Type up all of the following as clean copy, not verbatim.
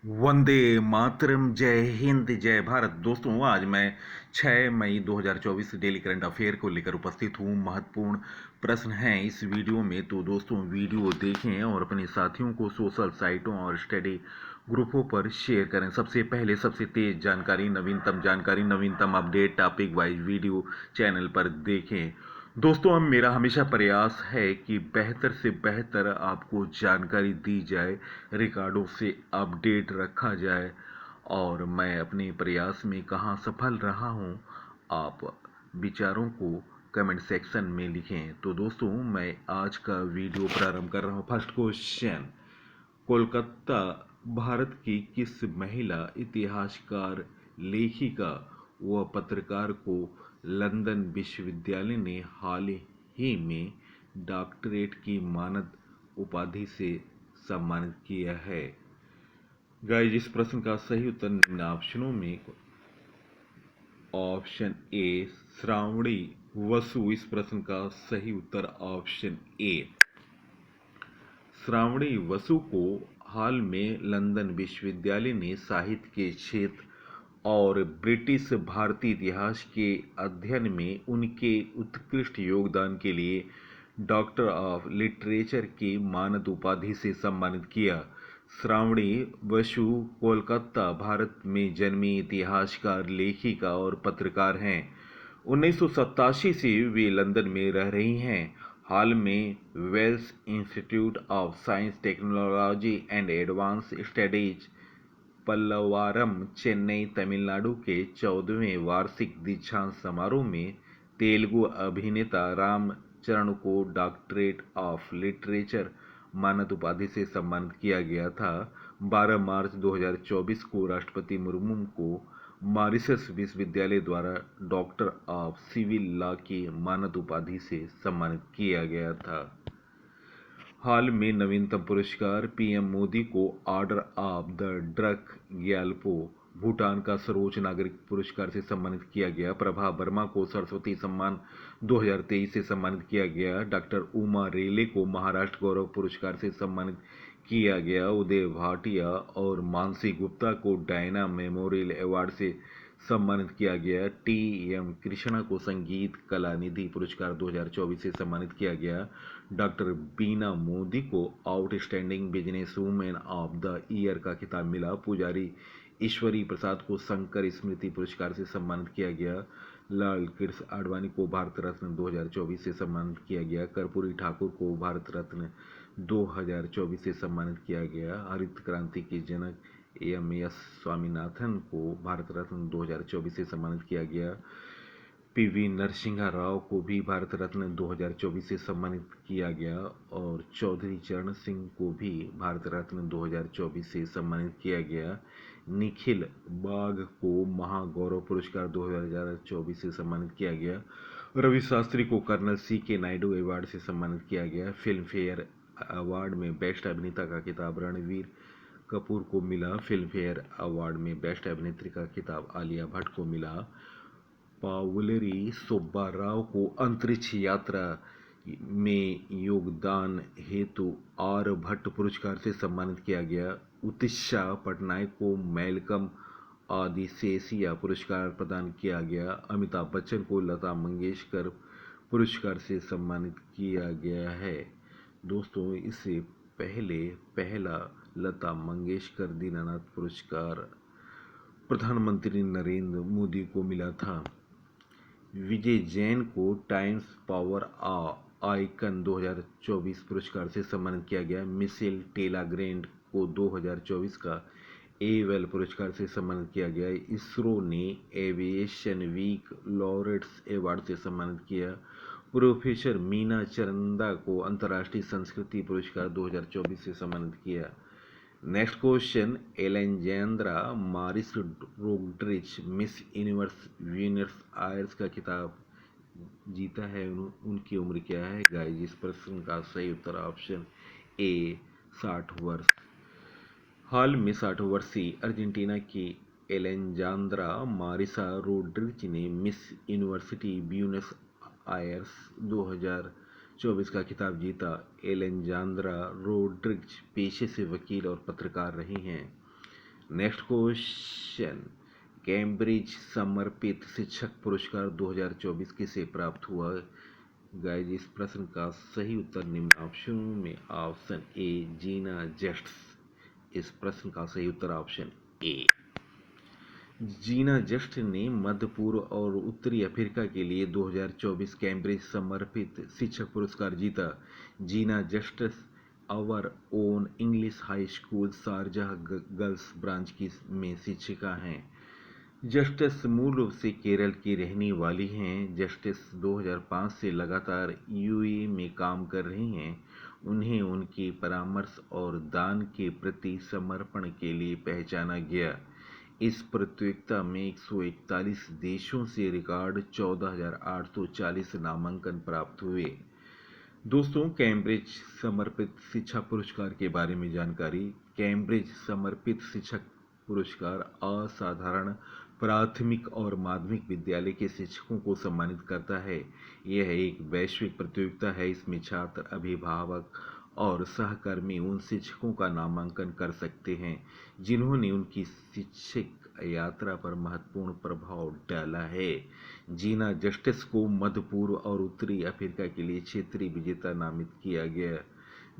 वंदे मातरम। जय हिंद, जय भारत। दोस्तों, आज मैं 6 मई 2024 डेली करंट अफेयर को लेकर उपस्थित हूँ। महत्वपूर्ण प्रश्न हैं इस वीडियो में, तो दोस्तों वीडियो देखें और अपने साथियों को सोशल साइटों और स्टडी ग्रुपों पर शेयर करें। सबसे पहले सबसे तेज जानकारी, नवीनतम update topic wise video channel पर देखें। दोस्तों, अब मेरा हमेशा प्रयास है कि बेहतर से बेहतर आपको जानकारी दी जाए, रिकॉर्डों से अपडेट रखा जाए, और मैं अपने प्रयास में कहाँ सफल रहा हूँ, आप विचारों को कमेंट सेक्शन में लिखें। तो दोस्तों, मैं आज का वीडियो प्रारंभ कर रहा हूँ। फर्स्ट क्वेश्चन, कोलकाता भारत की किस महिला इतिहासकार, लेखिका व पत्रकार को लंदन विश्वविद्यालय ने हाल ही में डॉक्टरेट की मानद उपाधि से सम्मानित किया है? गाइस, इस प्रश्न का सही उत्तर निम्न ऑप्शनों में ऑप्शन ए श्रावणी वसु। इस प्रश्न का सही उत्तर ऑप्शन ए श्रावणी बसु को हाल में लंदन विश्वविद्यालय ने साहित्य के क्षेत्र और ब्रिटिश भारतीय इतिहास के अध्ययन में उनके उत्कृष्ट योगदान के लिए डॉक्टर ऑफ लिटरेचर की मानद उपाधि से सम्मानित किया। श्रावणी बसु कोलकाता, भारत में जन्मी इतिहासकार, लेखिका और पत्रकार हैं। 1987 से वे लंदन में रह रही हैं। हाल में Wells institute of science, technology and advance studies, Pallavaram, Chennai, Tamil Nadu के 14वें वार्षिक दीक्षांत समारोह में तेलुगु अभिनेता राम चरण को डॉक्टरेट ऑफ लिटरेचर मानद उपाधि से सम्मानित किया गया था। 12 मार्च 2024 को राष्ट्रपति मुर्मू को मॉरिशस विश्वविद्यालय द्वारा डॉक्टर ऑफ सिविल लॉ की मानद उपाधि से सम्मानित किया गया था। हाल में नवीनतम पुरस्कार, पीएम मोदी को order of the drug Gyalpo, Bhutan का सर्वोच्च नागरिक पुरस्कार से सम्मानित किया गया। प्रभा वर्मा को सरस्वती सम्मान 2023 से सम्मानित किया गया। डॉक्टर उमा रेले को महाराष्ट्र गौरव पुरस्कार से सम्मानित किया गया। उदय भाटिया और मानसी गुप्ता को डायना मेमोरियल अवार्ड से सम्मानित किया गया। टी.एम. कृष्णा को संगीत कलानिधि पुरस्कार 2024 से सम्मानित किया गया। डॉक्टर बीना मोदी को outstanding business women of the year का खिताब मिला। पुजारी ईश्वरी प्रसाद को शंकर स्मृति पुरस्कार से सम्मानित किया गया। लाल कृष्ण आडवाणी को भारत रत्न 2024 से सम्मानित किया गया। कर्पूरी ठाकुर को भारत रत्न 2024 से सम्मानित किया गया। हरित क्रांति के जनक एम.एस. स्वामीनाथन को भारत रत्न 2024 से सम्मानित किया गया। पी.वी. नरसिंहा राव को भी भारत रत्न 2024 से सम्मानित किया गया और चौधरी चरण सिंह को भी भारत रत्न 2024 से सम्मानित किया गया। निखिल बाग को महागौरव पुरस्कार 2024 से सम्मानित किया गया। रवि शास्त्री को कर्नल C.K. नायडू अवार्ड से सम्मानित किया गया। फिल्म फेयर अवार्ड में बेस्ट अभिनेता का खिताब रणवीर कपूर को मिला। फिल्म फेयर अवार्ड में बेस्ट अभिनेत्री का खिताब आलिया भट्ट को मिला। पावलरी सुब्बा राव को अंतरिक्ष यात्रा में योगदान हेतु आर्यभट्ट पुरस्कार से सम्मानित किया गया। उतिशा पटनायक को मैलकम आदिशेषिया पुरस्कार प्रदान किया गया। अमिताभ बच्चन को लता मंगेशकर पुरस्कार से सम्मानित किया गया है। दोस्तों, इससे पहले पहला लता मंगेशकर दीनानाथ पुरस्कार प्रधानमंत्री नरेंद्र मोदी को मिला था। विजय जैन को टाइम्स पावर आइकन 2024 पुरस्कार से सम्मानित किया गया। मिशेल टेलाग्रेंड को 2024 का एवेल पुरस्कार से सम्मानित किया गया। इसरो ने एविएशन वीक लॉरेट्स अवार्ड से सम्मानित किया। प्रोफेसर मीना चंदा को अंतर्राष्ट्रीय संस्कृति पुरस्कार 2024 से सम्मानित किया। Next question, Alejandra Maris Rodriguez Miss Universe Buenos Aires का खिताब जीता है। उनकी उम्र क्या है? गाइस, इस प्रश्न का सही उत्तर ऑप्शन ए 60 वर्ष। हाल में 60 वर्षीय अर्जेंटीना की एलेंजांद्रा मारिसा रोड्रिग्ज ने मिस यूनिवर्सिटी ब्यूनस आयर्स 2024 का खिताब जीता। एलेंजांद्रा रोड्रिग्ज पेशे से वकील और पत्रकार रही हैं। नेक्स्ट क्वेश्चन, कैम्ब्रिज समर्पित शिक्षक पुरस्कार 2024 किसे प्राप्त हुआ? गाइस, इस प्रश्न का सही उत्तर निम्न ऑप्शनों में ऑप्शन ए जीना जस्ट्स। इस प्रश्न का सही उत्तर ऑप्शन ए। जीना जस्ट ने मध्य पूर्व और उत्तरी अफ्रीका के लिए 2024 कैम्ब्रिज समर्पित शिक्षक पुरस्कार जीता। Jeena just our own English high school Sharjah girls branch की में शिक्षिका हैं। जस्टिस मूल रूप से केरल की रहने वाली हैं। जस्टिस 2005 से लगातार यूएई में काम कर रही हैं। उन्हें उनके परामर्श और दान के प्रति समर्पण के लिए पहचाना गया। इस प्रतियोगिता में 141 देशों से रिकॉर्ड 14,840 नामांकन प्राप्त हुए। दोस्तों, कैम्ब्रिज समर्पित शिक्षा पुरस्कार के बारे में जानकारी। कैम्ब्रिज समर्पित शिक्षक पुरस्कार असाधारण प्राथमिक और माध्यमिक विद्यालय के शिक्षकों को सम्मानित करता है। यह एक वैश्विक प्रतियोगिता है। इसमें छात्र, अभिभावक और सहकर्मी उन शिक्षकों का नामांकन कर सकते हैं जिन्होंने उनकी शैक्षिक यात्रा पर महत्वपूर्ण प्रभाव डाला है। जीना जस्टिस को मध्य पूर्व और उत्तरी अफ्रीका के लिए क्षेत्रीय विजेता नामित किया गया।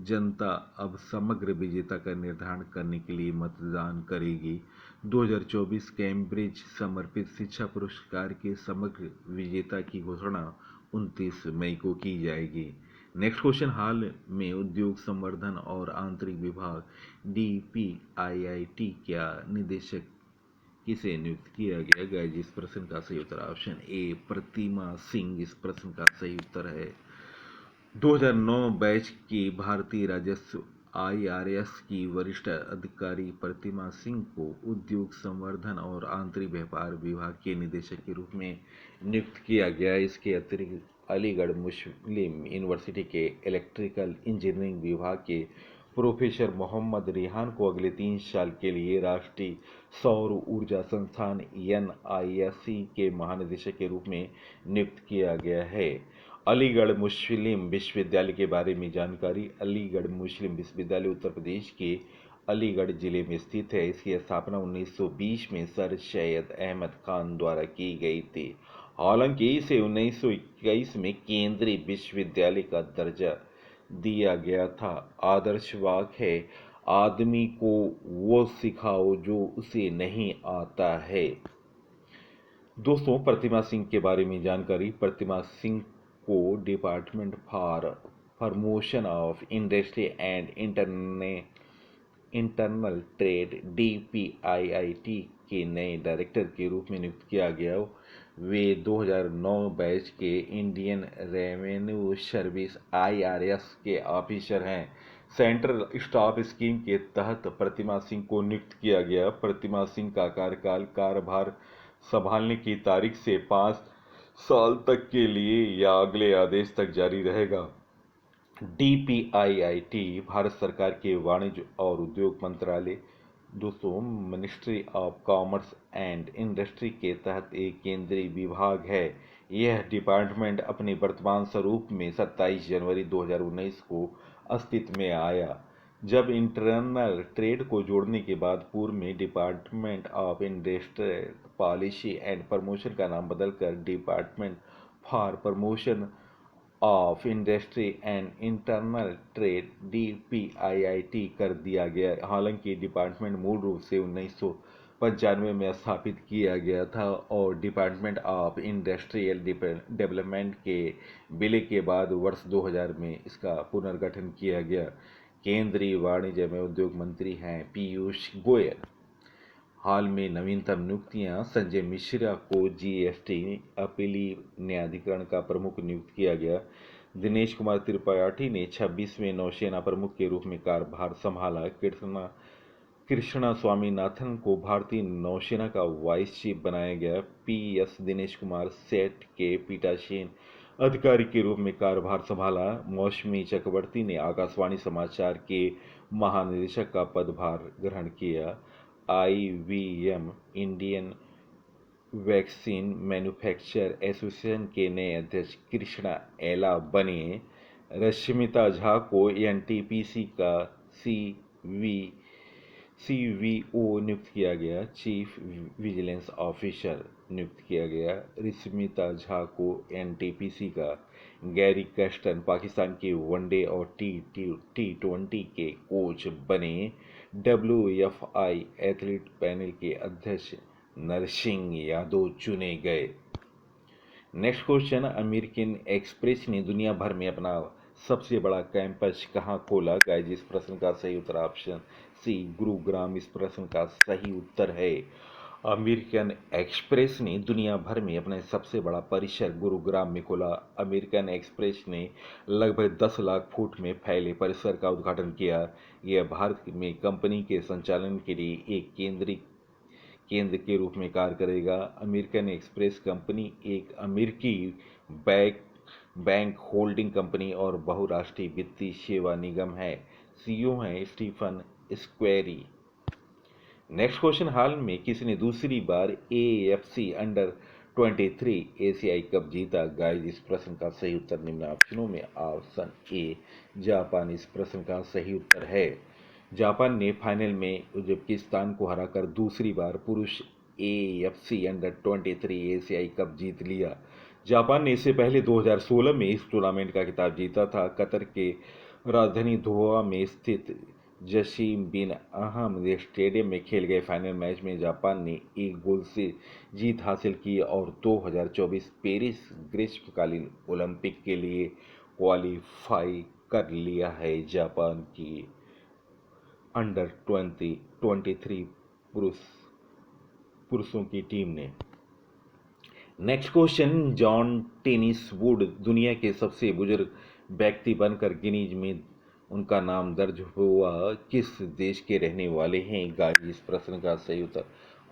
जनता अब समग्र विजेता का निर्धारण करने के लिए मतदान करेगी। 2024 कैम्ब्रिज समर्पित शिक्षा पुरस्कार के समग्र विजेता की घोषणा 29 मई को की जाएगी। नेक्स्ट क्वेश्चन, हाल में उद्योग संवर्धन और आंतरिक विभाग DPIIT क्या निदेशक किसे नियुक्त किया गया? गाइस, इस प्रश्न का सही उत्तर ऑप्शन ए प्रतिमा सिंह। इस प्रश्न का सही उत्तर है। 2009 बैच की भारतीय राजस्व IRS की वरिष्ठ अधिकारी प्रतिमा सिंह को उद्योग संवर्धन और आंतरिक व्यापार विभाग के निदेशक के रूप में नियुक्त किया गया। इसके अतिरिक्त अलीगढ़ मुस्लिम यूनिवर्सिटी के इलेक्ट्रिकल इंजीनियरिंग विभाग के प्रोफेसर मोहम्मद रिहान को अगले 3 साल के लिए राष्ट्रीय सौर ऊर्जा संस्थान NISE के महानिदेशक के रूप में नियुक्त किया गया है। अलीगढ़ मुस्लिम विश्वविद्यालय के बारे में जानकारी। अलीगढ़ मुस्लिम विश्वविद्यालय उत्तर प्रदेश के अलीगढ़ जिले में स्थित है। इसकी स्थापना 1920 में सर सैयद अहमद खान द्वारा की गई थी। हालांकि इसे 1921 में केंद्रीय विश्वविद्यालय का दर्जा दिया गया था। आदर्श वाक्य है, आदमी को वो सिखाओ जो उसे नहीं आता है। दोस्तों, प्रतिमा सिंह के बारे में जानकारी। प्रतिमा सिंह को department for promotion of industry and internal trade DPIIT के नए डायरेक्टर के रूप में नियुक्त किया गया। वे 2009 बैच के इंडियन रेवेन्यू सर्विस IRS के ऑफिसर हैं। सेंट्रल स्टाफ स्कीम के तहत प्रतिमा सिंह को नियुक्त किया गया। प्रतिमा सिंह का कार्यभार संभालने की तारीख से 5 साल तक के लिए या अगले आदेश तक जारी रहेगा। DPIIT भारत सरकार के वाणिज्य और उद्योग मंत्रालय, दोस्तों, ministry of commerce and industry के तहत एक केंद्रीय विभाग है। यह डिपार्टमेंट अपने वर्तमान स्वरूप में 27 जनवरी 2019 को अस्तित्व में आया, जब इंटरनल ट्रेड को जोड़ने के बाद पूर्व में department of industrial policy and promotion का नाम बदलकर department for promotion of industry and internal trade DPIIT कर दिया गया। हालांकि डिपार्टमेंट मूल रूप से 1995 में स्थापित किया गया था और डिपार्टमेंट ऑफ इंडस्ट्रियल डेवलपमेंट के विलय के बाद वर्ष 2000 में इसका पुनर्गठन किया गया। केंद्रीय वाणिज्य एवं उद्योग मंत्री हैं पीयूष गोयल। हाल में नवीनतम नियुक्तियां। संजय मिश्रा को GST अपीलीय न्यायाधिकरण का प्रमुख नियुक्त किया गया। दिनेश कुमार त्रिपाठी ने 26वें नौसेना प्रमुख के रूप में कार्यभार संभाला। कृष्णा स्वामीनाथन को भारतीय नौसेना का वाइस चीफ बनाया गया। PS दिनेश कुमार सेट के पीठासीन अधिकारी के रूप में कार्यभार संभाला। मौसमी चक्रवर्ती ने आकाशवाणी समाचार के महानिदेशक का पदभार ग्रहण किया। IVM Indian vaccine manufacture association के नए अध्यक्ष कृष्णा एला बने। रश्मिता झा को NTPC का CV CVO नियुक्त किया गया, चीफ विजिलेंस ऑफिसर नियुक्त किया गया रिस्मिता झा को NTPC का, गैरी कैस्टन पाकिस्तान के वनडे और T20 के कोच बने, WFI एथलीट पैनल के अध्यक्ष नरसिंह यादव चुने गए। नेक्स्ट क्वेश्चन, अमेरिकन एक्सप्रेस ने दुनिया भर में अपना सबसे बड़ा कैंपस कहाँ खोला? गाइस, इस प्रश्न का सही उत्तर ऑप्शन सी गुरुग्राम इस प्रश्न का सही उत्तर है। अमेरिकन एक्सप्रेस ने दुनिया भर में अपना सबसे बड़ा परिसर गुरुग्राम में खोला। अमेरिकन एक्सप्रेस ने लगभग 10 लाख फुट में फैले परिसर का उद्घाटन किया। यह भारत में कंपनी के संचालन के लिए एक केंद्र के रूप में कार्य करेगा। अमेरिकन एक्सप्रेस कंपनी एक अमेरिकी बैंक होल्डिंग कंपनी और बहुराष्ट्रीय वित्तीय सेवा निगम है। CEO हैं स्टीफन स्क्वेरी। नेक्स्ट क्वेश्चन, हाल में किसने दूसरी बार AFC अंडर-23 एशियाई कप जीता? गाइस, इस प्रश्न का सही उत्तर निम्न ऑप्शनों में ऑप्शन ए जापान इस प्रश्न का सही उत्तर है। जापान ने फाइनल में उज्बेकिस्तान को हराकर दूसरी बार पुरुष AFC अंडर-23 एशियाई कप जीत लिया। जापान ने इससे पहले 2016 में इस टूर्नामेंट का खिताब जीता था। कतर के राजधानी दोहा में स्थित जसीम बिन अहमद स्टेडियम में खेले गए फाइनल मैच में जापान ने 1 गोल से जीत हासिल की और 2024 पेरिस ग्रीष्मकालीन ओलंपिक के लिए क्वालिफाई कर लिया है। जापान की अंडर-23 पुरुषों की टीम ने। Next question, John tennis would दुनिया के सबसे बुजुर्ग व्यक्ति बनकर गिनीज में उनका नाम दर्ज हुआ, किस देश के रहने वाले हैं? गाइस, इस प्रश्न का सही उत्तर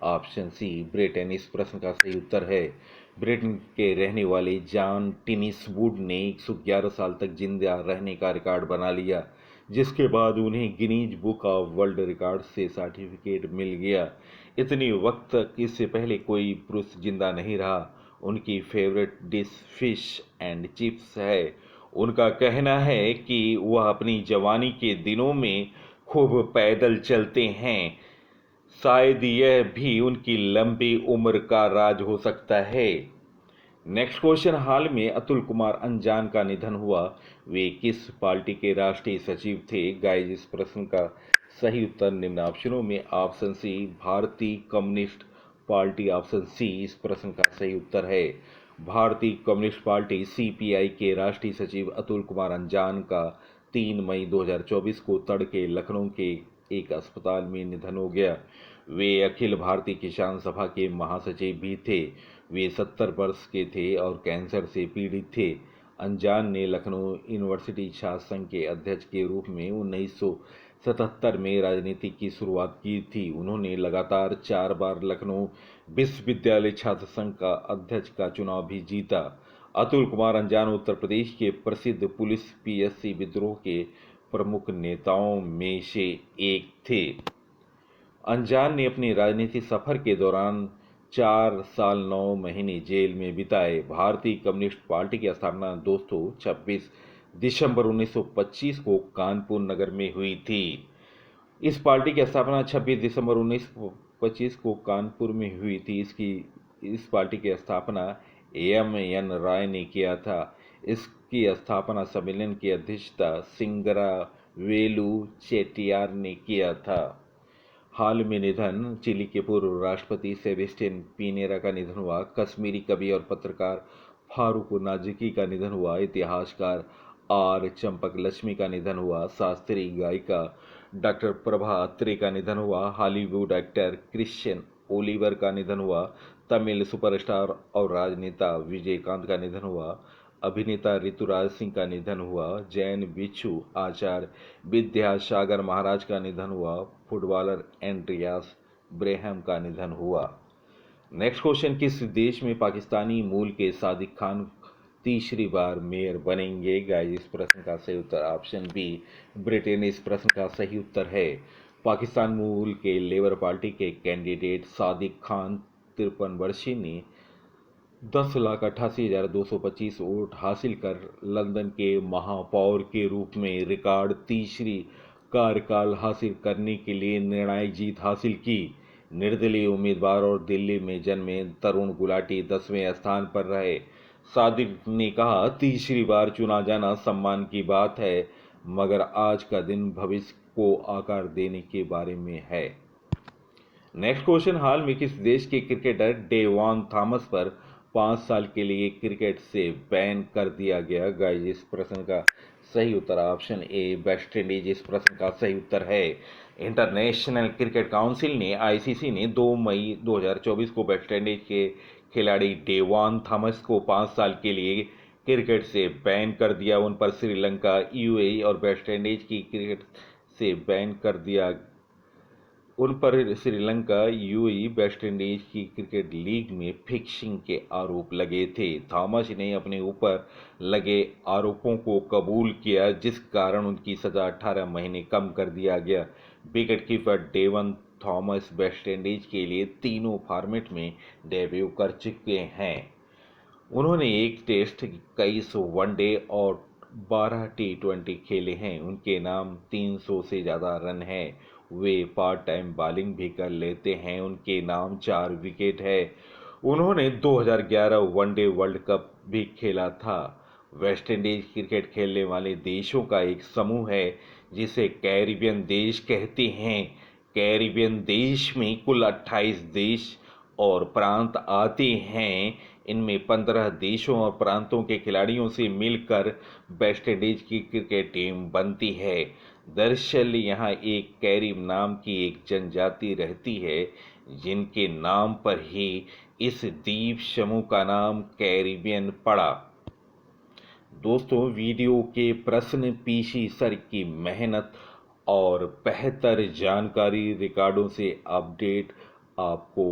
ऑप्शन सी ब्रिटेन इस प्रश्न का सही उत्तर है। ब्रिटेन के रहने वाले जॉन टेनिस वुड ने 111 साल तक जिंदा रहने का रिकॉर्ड बना लिया, जिसके बाद उन्हें Guinness book of world record से सर्टिफिकेट मिल गया। इतने वक्त तक इससे पहले कोई पुरुष जिंदा नहीं रहा। उनकी favourite dish fish and chips है। उनका कहना है कि वह अपनी जवानी के दिनों में खूब पैदल चलते हैं। शायद यह भी उनकी लंबी उम्र का राज हो सकता है। नेक्स्ट क्वेश्चन, हाल में अतुल कुमार अंजान का निधन हुआ, वे किस पार्टी के राष्ट्रीय सचिव थे? गाइस, इस प्रश्न का सही उत्तर निम्न ऑप्शनों में ऑप्शन सी भारतीय कम्युनिस्ट पार्टी ऑप्शन सी इस प्रश्न का सही उत्तर है। भारतीय कम्युनिस्ट पार्टी CPI के राष्ट्रीय सचिव अतुल कुमार अंजान का 3 मई 2024 को तड़के लखनऊ के एक अस्पताल में निधन हो गया। वे अखिल भारतीय किसान सभा के महासचिव भी थे। वे 70 वर्ष के थे और कैंसर से पीड़ित थे। अंजान ने लखनऊ यूनिवर्सिटी छात्र संघ के अध्यक्ष के रूप में 1977 में राजनीति की शुरुआत की थी। उन्होंने लगातार 4 बार लखनऊ विश्वविद्यालय छात्र संघ का अध्यक्ष का चुनाव भी जीता। अतुल कुमार अंजान उत्तर प्रदेश के प्रसिद्ध पुलिस PSC विद्रोह के प्रमुख नेताओं में से एक थे। अंजान ने अपने राजनीतिक सफर के दौरान 4 साल 9 महीने जेल में बिताए। भारतीय कम्युनिस्ट पार्टी की स्थापना दोस्तों 26 दिसंबर 1925 को कानपुर नगर में हुई थी। इस पार्टी की स्थापना 26 दिसंबर 1925 को कानपुर में हुई थी। इस पार्टी की स्थापना M.N. राय ने किया था। इसकी स्थापना सम्मेलन की अध्यक्षता सिंगरावेलु चेट्टियार ने किया था। हाल में निधन, चिली के पूर्व राष्ट्रपति सेबेस्टियन पिनेरा का निधन हुआ। कश्मीरी कवि और पत्रकार फारूक नाजिकी का निधन हुआ। इतिहासकार R. चंपक लक्ष्मी का निधन हुआ। शास्त्रीय गायिका डॉक्टर प्रभा अत्रे का निधन हुआ। हॉलीवुड एक्टर क्रिश्चियन ओलिवर का निधन हुआ। तमिल सुपरस्टार और राजनेता विजयकांत का निधन हुआ। अभिनेता ऋतुराज सिंह का निधन हुआ। जैन भिक्षु आचार्य विद्यासागर महाराज का निधन हुआ। फुटबॉलर एंड्रियास ब्रेहम का निधन हुआ। नेक्स्ट क्वेश्चन, किस देश में पाकिस्तानी मूल के सादिक खान तीसरी बार मेयर बनेंगे? गाइस, इस प्रश्न का सही उत्तर ऑप्शन बी ब्रिटेन इस प्रश्न का सही उत्तर है। पाकिस्तान मूल के लेबर पार्टी के कैंडिडेट सादिक खान 53 वर्षीय ने 10,88,225 वोट हासिल कर लंदन के महापौर के रूप में रिकॉर्ड तीसरी कार्यकाल हासिल करने के लिए निर्णायक जीत हासिल की। निर्दलीय उम्मीदवार और दिल्ली में जन्मे तरुण गुलाटी 10वें स्थान पर रहे। सादिक ने कहा, तीसरी बार चुना जाना सम्मान की बात है, मगर आज का दिन भविष्य को आकार देने के बारे में है। नेक्स्ट क्वेश्चन, हाल में किस देश के क्रिकेटर डेवान थॉमस पर 5 साल के लिए क्रिकेट से बैन कर दिया गया? गाइस, इस प्रश्न का सही उत्तर ऑप्शन ए वेस्ट इंडीज इस प्रश्न का सही उत्तर है। इंटरनेशनल क्रिकेट काउंसिल ने आईसीसी ने 2 मई 2024 को वेस्ट इंडीज के खिलाड़ी डेवान थॉमस को 5 साल के लिए क्रिकेट से बैन कर दिया। उन पर श्रीलंका, यूएई और वेस्ट इंडीज की क्रिकेट से बैन कर दिया। उन पर श्रीलंका, यूएई, वेस्ट इंडीज की क्रिकेट लीग में फिक्सिंग के आरोप लगे थे। थॉमस ने अपने ऊपर लगे आरोपों को कबूल किया, जिस कारण उनकी सजा 18 महीने कम कर दिया गया। Wicketkeeper Devon Thomas West Indies के लिए तीनों फॉर्मेट में डेब्यू कर चुके हैं। उन्होंने 1 टेस्ट, 21 वनडे और 12 टी20 खेले हैं। उनके नाम 300 से ज़्यादा रन हैं। वे पार्ट टाइम बॉलिंग भी कर लेते हैं। उनके नाम 4 विकेट है। उन्होंने 2011 वनडे वर्ल्ड कप भी खेला था। वेस्ट इंडीज क्रिकेट खेलने वाले देशों का एक समूह है जिसे कैरिबियन देश कहते हैं। कैरिबियन देश में कुल 28 देश और प्रांत आते हैं। इनमें 15 देशों और प्रांतों के खिलाड़ियों से मिलकर वेस्ट इंडीज की क्रिकेट टीम बनती है। दरअसल यहाँ एक कैरिब नाम की एक जनजाति रहती है, जिनके नाम पर ही इस द्वीप समूह का नाम कैरिबियन पड़ा। दोस्तों, वीडियो के प्रश्न पीसी सर की मेहनत और बेहतर जानकारी रिकॉर्डों से अपडेट आपको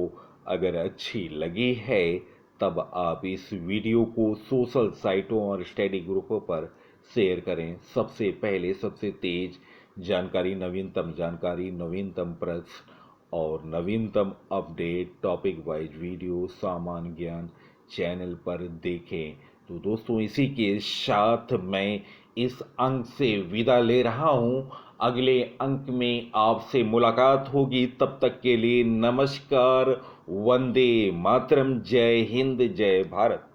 अगर अच्छी लगी है, तब आप इस वीडियो को सोशल साइटों और स्टडी ग्रुपों पर शेयर करें। सबसे पहले सबसे तेज जानकारी, नवीनतम प्रश्न और नवीनतम अपडेट टॉपिक वाइज वीडियो सामान्य ज्ञान चैनल पर देखें। तो दोस्तों, इसी के साथ मैं इस अंक से विदा ले रहा हूं। अगले अंक में आपसे मुलाकात होगी। तब तक के लिए नमस्कार, वंदे मातरम, जय हिंद, जय भारत।